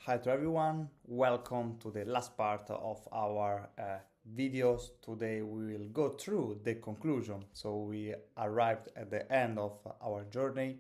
Hi to everyone, welcome to the last part of our videos. Today we will go through the conclusion. So we arrived at the end of our journey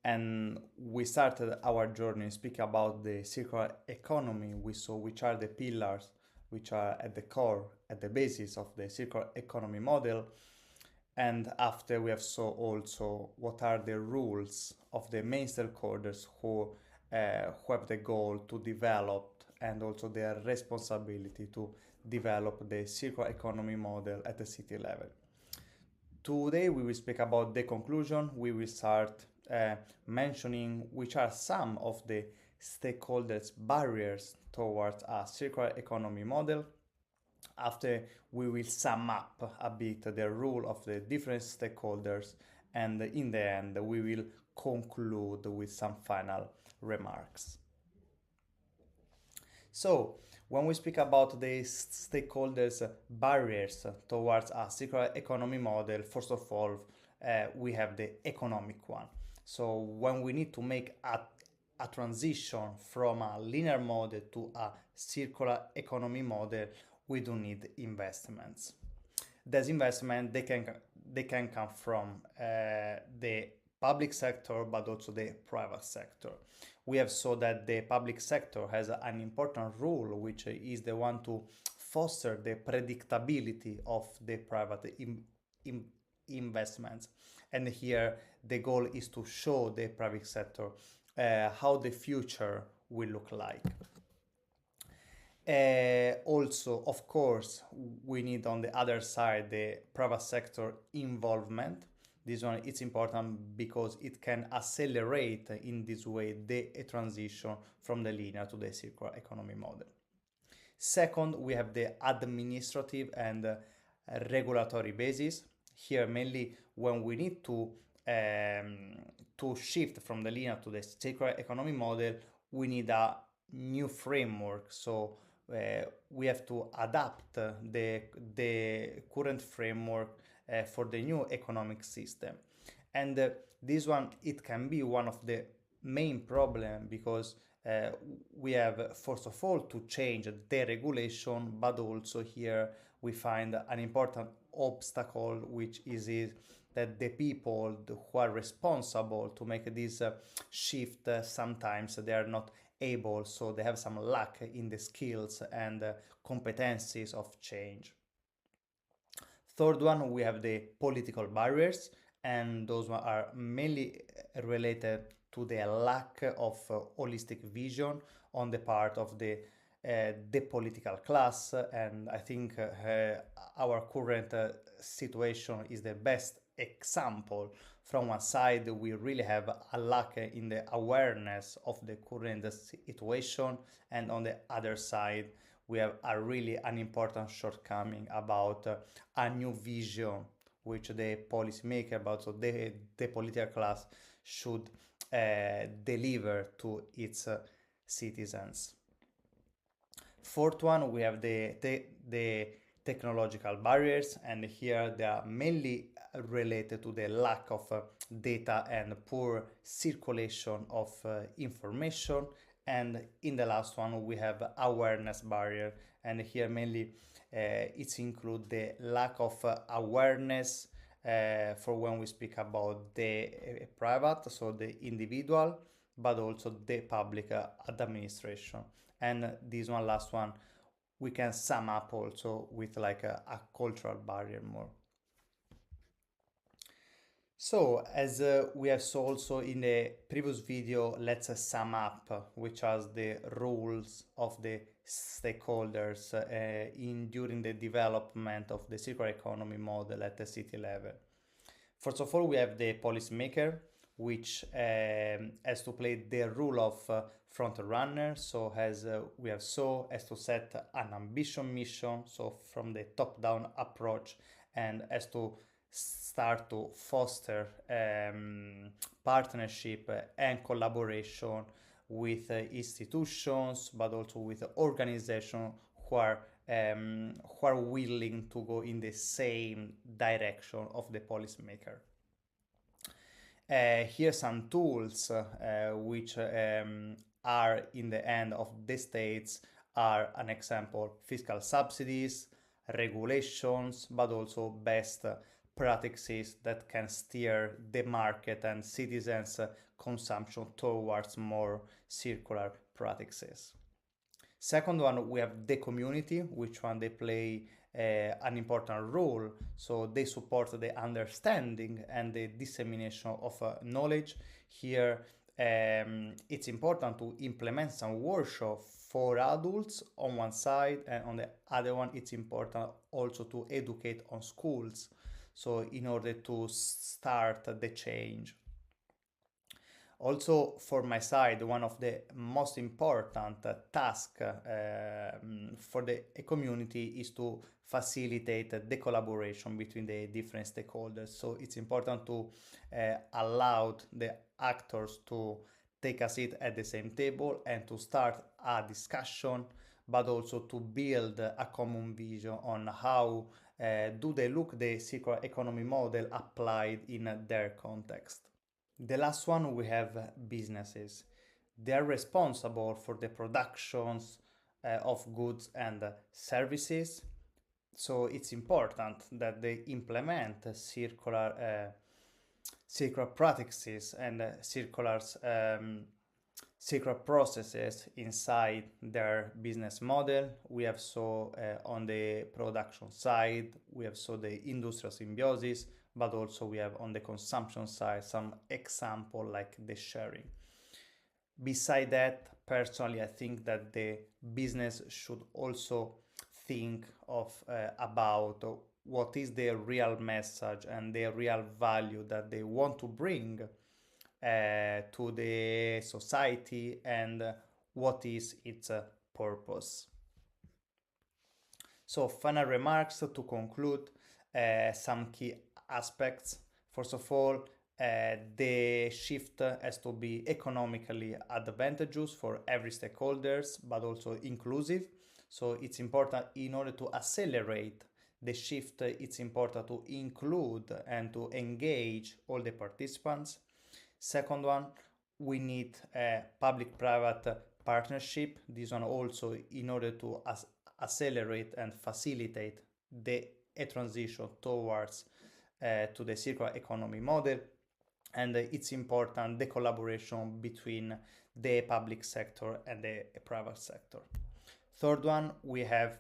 and we started our journey speaking about the circular economy. We saw which are the pillars which are at the core, at the basis of the circular economy model. And after we have saw also what are the rules of the main stakeholders who have the goal to develop and also their responsibility to develop the circular economy model at the city level. Today we will speak about the conclusion. We will start mentioning which are some of the stakeholders' barriers towards a circular economy model. After we will sum up a bit the role of the different stakeholders, and in the end we will conclude with some final remarks. So when we speak about the stakeholders barriers towards a circular economy model, first of all we have the economic one. So when we need to make a transition from a linear model to a circular economy model, we do need investments. These investments they can come from the public sector but also the private sector. We have saw that the public sector has an important role, which is the one to foster the predictability of the private investments. And here the goal is to show the private sector how the future will look like. Also, of course, we need on the other side the private sector involvement. This one it's important because it can accelerate in this way the transition from the linear to the circular economy model. Second, we have the administrative and regulatory basis. Here, mainly when we need to shift from the linear to the circular economy model, we need a new framework. So we have to adapt the current framework for the new economic system. And this one, it can be one of the main problem because we have first of all to change the regulation, but also here we find an important obstacle, which is that the people who are responsible to make this shift sometimes they are not able, so they have some lack in the skills and competencies of change. Third one, we have the political barriers, and those are mainly related to the lack of holistic vision on the part of the political class. And I think our current situation is the best example. From one side, we really have a lack in the awareness of the current situation, and on the other side, we have an important shortcoming about a new vision which the policymaker, but also the political class should deliver to its citizens. Fourth one, we have the technological barriers, and here they are mainly related to the lack of data and poor circulation of information. And in the last one, we have awareness barrier, and here mainly it's include the lack of awareness for when we speak about the private, so the individual, but also the public administration. And this one last one we can sum up also with like a cultural barrier more. So as we have saw also in the previous video, let's sum up which are the roles of the stakeholders during the development of the circular economy model at the city level. First of all, we have the policymaker, which has to play the role of front runner. So as we have saw, has to set an ambition mission, so from the top down approach, and has to start to foster partnership and collaboration with institutions, but also with organizations who are willing to go in the same direction of the policymaker. Here are some tools which are in the hand of the states are an example fiscal subsidies, regulations, but also best practices that can steer the market and citizens' consumption towards more circular practices. Second one, we have the community, which one they play an important role. So they support the understanding and the dissemination of knowledge. Here, it's important to implement some workshop for adults on one side, and on the other one, it's important also to educate on schools. So in order to start the change. Also, for my side, one of the most important tasks for the community is to facilitate the collaboration between the different stakeholders. So it's important to allow the actors to take a seat at the same table and to start a discussion, but also to build a common vision on how do they look the circular economy model applied in their context. The last one, we have businesses. They are responsible for the productions of goods and services. So it's important that they implement circular practices and circular processes inside their business model. We have saw on the production side, we have saw the industrial symbiosis, but also we have on the consumption side some example like the sharing. Beside that, personally, I think that the business should also think of about what is the real message and the real value that they want to bring to the society, and what is its purpose. So final remarks to conclude, some key aspects. First of all, the shift has to be economically advantageous for every stakeholders, but also inclusive. So it's important, in order to accelerate the shift, it's important to include and to engage all the participants. Second one, we need a public-private partnership. This one also in order to accelerate and facilitate a transition towards to the circular economy model. And it's important the collaboration between the public sector and the private sector. Third one, we have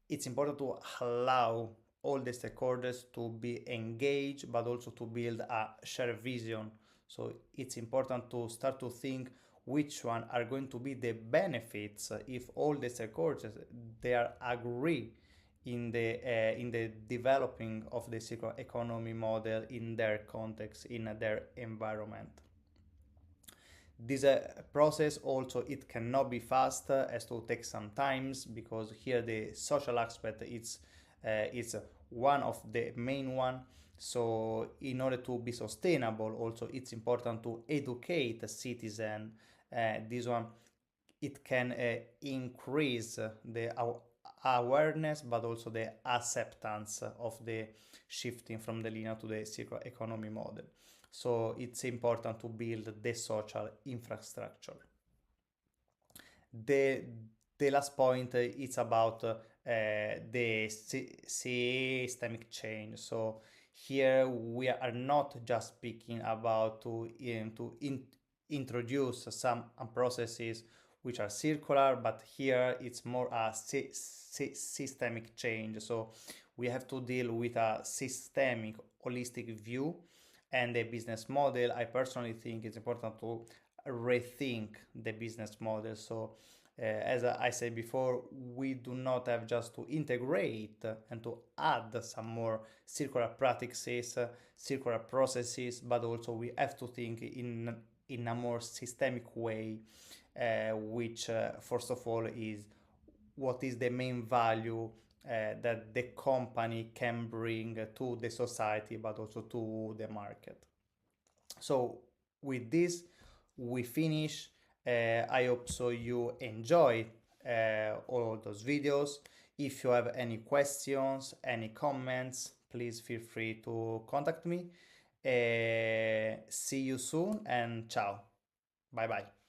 it's important to allow all the stakeholders to be engaged, but also to build a shared vision. So it's important to start to think which one are going to be the benefits if all the stakeholders they are agree in the developing of the circular economy model in their context, in their environment. This process also, it cannot be fast, as to take some times, because here the social aspect is one of the main one. So in order to be sustainable, also it's important to educate the citizen. This one, it can increase the awareness, but also the acceptance of the shifting from the linear to the circular economy model. So it's important to build the social infrastructure. The last point is about the systemic change. So here we are not just speaking about to introduce some processes which are circular, but here it's more a systemic change. So we have to deal with a systemic, holistic view and the business model. I personally think it's important to rethink the business model. So as I said before, we do not have just to integrate and to add some more circular practices, circular processes, but also we have to think in a more systemic way, which first of all is what is the main value that the company can bring to the society, but also to the market. So with this, we finish. I hope so you enjoy all those videos. If you have any questions, any comments, please feel free to contact me. See you soon, and ciao. Bye bye.